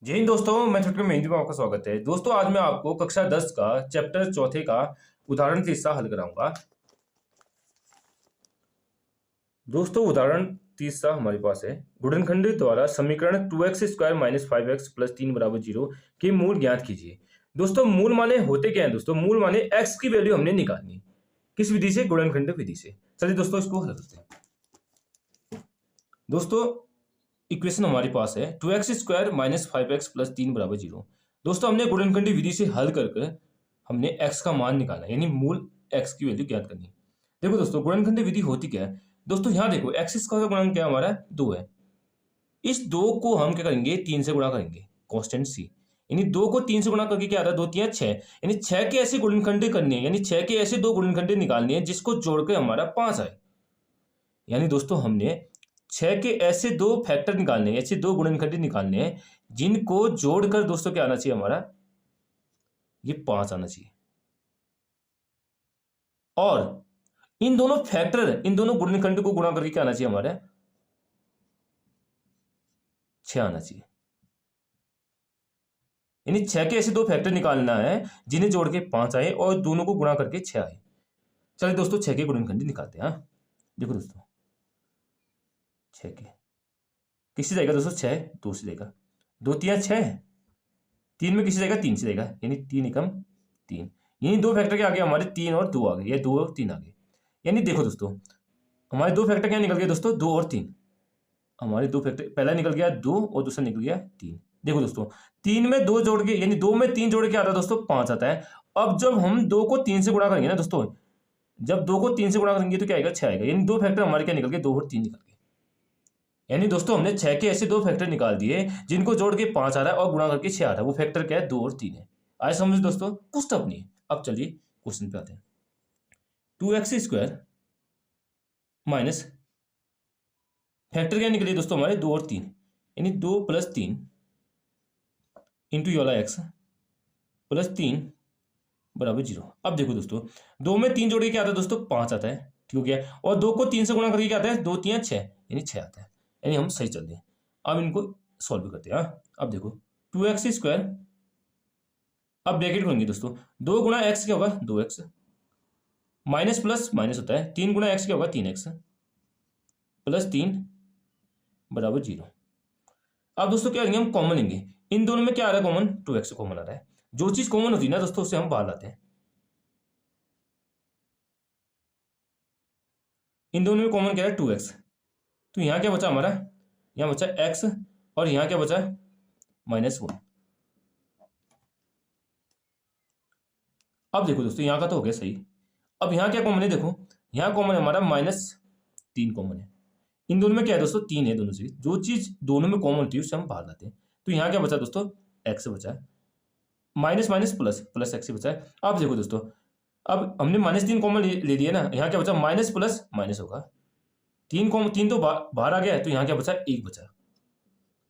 जय हिंद दोस्तों, मैं छुटकी मेहंदी में आपका स्वागत है। दोस्तों आज मैं आपको कक्षा 10 का चैप्टर चौथे का उदाहरण तीसरा हल कराऊंगा। दोस्तों उदाहरण तीसरा हमारे पास है, गुणनखंड द्वारा समीकरण 2x² - 5x + 3 = 0 के मूल ज्ञात कीजिए। दोस्तों मूल माने होते क्या है? दोस्तों मूल माने x की वैल्यू हमने निकालनी। किस विधि से? गुणनखंड विधि से। चलिए दोस्तों इसको हल करते हैं। दोस्तों इक्वेशन हमारे पास है 2x² - 5x + 3 = 0। दोस्तों हमने गुणनखंडी विधि से हल करके हमने x का मान निकालना है, यानी मूल x की वैल्यू ज्ञात करनी है। देखो दोस्तों गुणनखंडी विधि होती क्या है? दोस्तों यहाँ देखो x² का गुणन क्या हमारा 2 है। इस 2 को हम क्या करेंगे? 3 से गुणा करेंगे, कांस्टेंट c। यानी 2 को 3 से गुणा करके क्या आता है? 2 3 6, यानी 6 के ऐसे गुणनखंड करने हैं, यानी 6 के ऐसे दो गुणनखंड निकालने हैं जिसको जोड़कर हमारा 5 आए। यानी दोस्तों हमने 6 के ऐसे दो फैक्टर निकालने हैं, ऐसे दो गुणनखंड निकालने हैं जिनको जोड़कर दोस्तों क्या आना चाहिए? हमारा ये 5 आना चाहिए। और इन दोनों फैक्टर, इन दोनों गुणनखंड को गुणा करके क्या आना चाहिए? हमारा 6 आना चाहिए। यानी 6 के ऐसे दो फैक्टर निकालना है जिन्हें जोड़ के 5 आए और दोनों को गुणा करके 6 आए। चलिए दोस्तों 6 के गुणनखंड निकालते हैं। हाँ देखो दोस्तों 6 के किससे जाएगा? दोस्तों 6 2 से जाएगा, 2 3 6, 3 में किसी जाएगा? 3 से जाएगा, यानी 3 एकम 3। यानी दो फैक्टर क्या आ गए हमारे? 3 और 2 आ गए, या 2 और 3 आ गए। यानी देखो दोस्तों हमारे दो फैक्टर क्या निकल गए? दोस्तों 2 और 3। हमारे दो फैक्टर, पहला निकल गया 2 और दूसरा निकल गया 3। देखो दोस्तों 3 में 2 जोड़ के, यानी 2 में 3 जोड़ के आता है दोस्तों 5 आता है। अब जब हम 2 को 3 से गुणा करेंगे ना दोस्तों, जब 2 को 3 से गुणा करेंगे तो क्या आएगा? 6 आएगा। यानी दो फैक्टर हमारे क्या निकल गए? 2 और 3 निकल गए। यानी दोस्तों हमने 6 के ऐसे दो फैक्टर निकाल दिए जिनको जोड़ के 5 आ रहा है और गुणा करके 6 आ रहा है। वो फैक्टर क्या है? 2 और 3 है। आए समझ दोस्तों? कुछ टफ नहीं है। अब चलिए क्वेश्चन पे आते हैं। 2x² माइनस फैक्टर क्या निकले दोस्तों हमारे? 2 और 3, यानी 2 + 3 इंटू ये वाला x + 3 = 0। अब देखो दोस्तों 2 में 3 जोड़ के क्या आता है दोस्तों? 5 आता है, ठीक हो गया। और 2 को 3 से गुणा करके क्या आता है? 2 3 6, यानी 6 आता है। यानी हम सही चल रहे हैं। अब इनको सॉल्व करते हैं। हाँ अब देखो 2x², अब ब्रैकेट खोलेंगे दोस्तों, 2 गुणा x क्या होगा? 2x, माइनस प्लस माइनस होता है, 3 गुणा x क्या होगा? 3x, + 3 = 0। अब दोस्तों क्या करेंगे? हम कॉमन लेंगे। इन दोनों में क्या आ रहा है कॉमन? 2x कॉमन आ रहा है। जो चीज कॉमन होती है ना दोस्तों उसे हम बाहर लाते हैं। इन दोनों में कॉमन क्या है? 2x। तो यहाँ क्या बचा हमारा? यहाँ बचा x, और यहाँ क्या बचा? -1। अब देखो दोस्तों यहाँ का तो हो गया सही। अब यहाँ क्या कॉमन है? देखो यहाँ कॉमन है हमारा -3 कॉमन है। इन दोनों में क्या है दोस्तों? 3 है दोनों चीज। जो चीज दोनों में कॉमन होती है उससे हम बाहर लाते हैं। तो यहाँ क्या बचा दोस्तों? x बचा है, minus minus plus plus x बचा है। अब देखो दोस्तों अब हमने -3 कॉमन ले लिया ना, यहाँ क्या बचा? माइनस प्लस माइनस होगा, 3 कॉमन, 3 तो बाहर आ गया है, तो यहाँ क्या बचा? 1 बचा,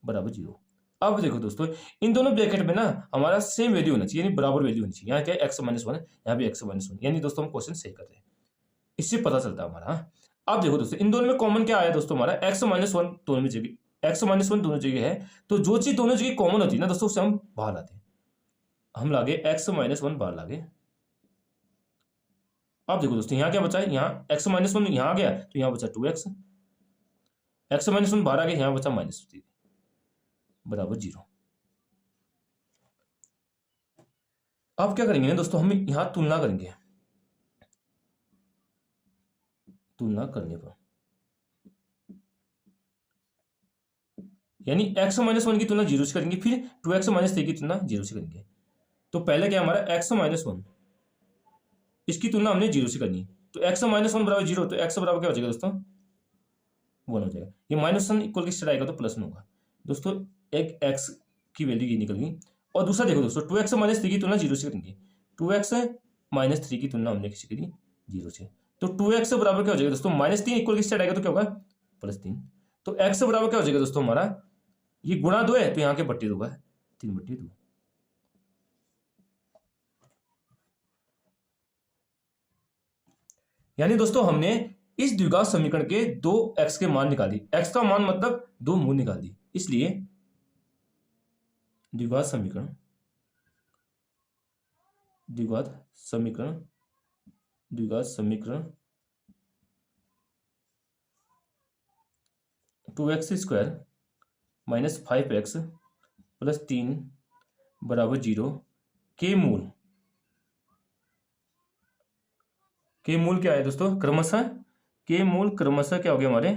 बराबर 0। अब देखो दोस्तों इन दोनों ब्रैकेट में ना हमारा सेम वैल्यू होना चाहिए, यानी बराबर वैल्यू होनी चाहिए। यहाँ क्या है? x-1, यहाँ भी x-1, यानी दोस्तों हम क्वेश्चन सही कर रहे हैं। इससे पता चलता है हमारा। हाँ अब देखो दोस्तों इन दोनों में कॉमन क्या आया दोस्तों? हमारा x-1 दोनों में जगह, x-1 दोनों जगह है। तो जो चीज दोनों जगह कॉमन होती है ना दोस्तों उसे हम बाहर लाते हैं। हम लागे x-1 बाहर लागे। अब देखो दोस्तों यहाँ क्या बचा है? यहाँ x-1 यहाँ आ गया, तो यहाँ बचा 2x, x-1 बाहर आ गया, यहाँ बचा -3 बराबर 0। अब क्या करेंगे ना दोस्तों, हम यहाँ तुलना करेंगे। तुलना करने पर यानी x-1 की तुलना 0 से करेंगे, फिर 2x-3 की तुलना 0 से करेंगे। तो पहले क्या हमारा x-1, इसकी तुलना हमने 0 से करनी है। तो x-1 बराबर 0, तो x बराबर क्या हो जाएगा दोस्तों? 1 हो जाएगा। ये -1 इक्वल किससे आएगा? तो +1 होगा। दोस्तों एक x की वैल्यू ये निकल गई। और दूसरा देखो दोस्तों 2x-3 की तुलना 0 से करेंगे। 2x-3 की तुलना हमने किसी करी? 0 से। तो 2x बराबर क्या हो जाएगा दोस्तों? -3 इक्वल किससे आएगा? तो क्या होगा? +3। तो x बराबर क्या हो जाएगा दोस्तों हमारा? ये गुणा 2 है, तो यहाँ के बट्टे 2 है, 3/2। यानी दोस्तों हमने इस द्विघात समीकरण के दो x के मान निकाली। x का मान मतलब दो मूल निकाल दी। इसलिए द्विघात समीकरण, द्विघात समीकरण, द्विघात समीकरण 2x² माइनस 5x प्लस 3 बराबर 0 के मूल, के मूल क्या है दोस्तों, क्रमशः के मूल क्रमशः क्या हो गया हमारे,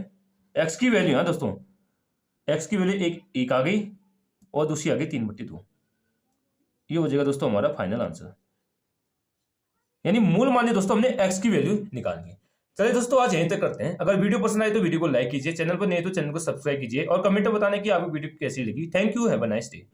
x की वैल्यू है दोस्तों, x की वैल्यू एक आ गई और दूसरी आ गई 3/2। ये हो जाएगा दोस्तों हमारा फाइनल आंसर, यानी मूल मानिए दोस्तों हमने x की वैल्यू निकालनी है। चलिए दोस्तों आज यहीं तक करते हैं। अगर वीडियो पसंद आए तो वीडियो को लाइक कीजिए, चैनल पर नए तो चैनल को सब्सक्राइब कीजिए और कमेंट में बताने की आपको वीडियो कैसी लगी। Thank you, have a nice day.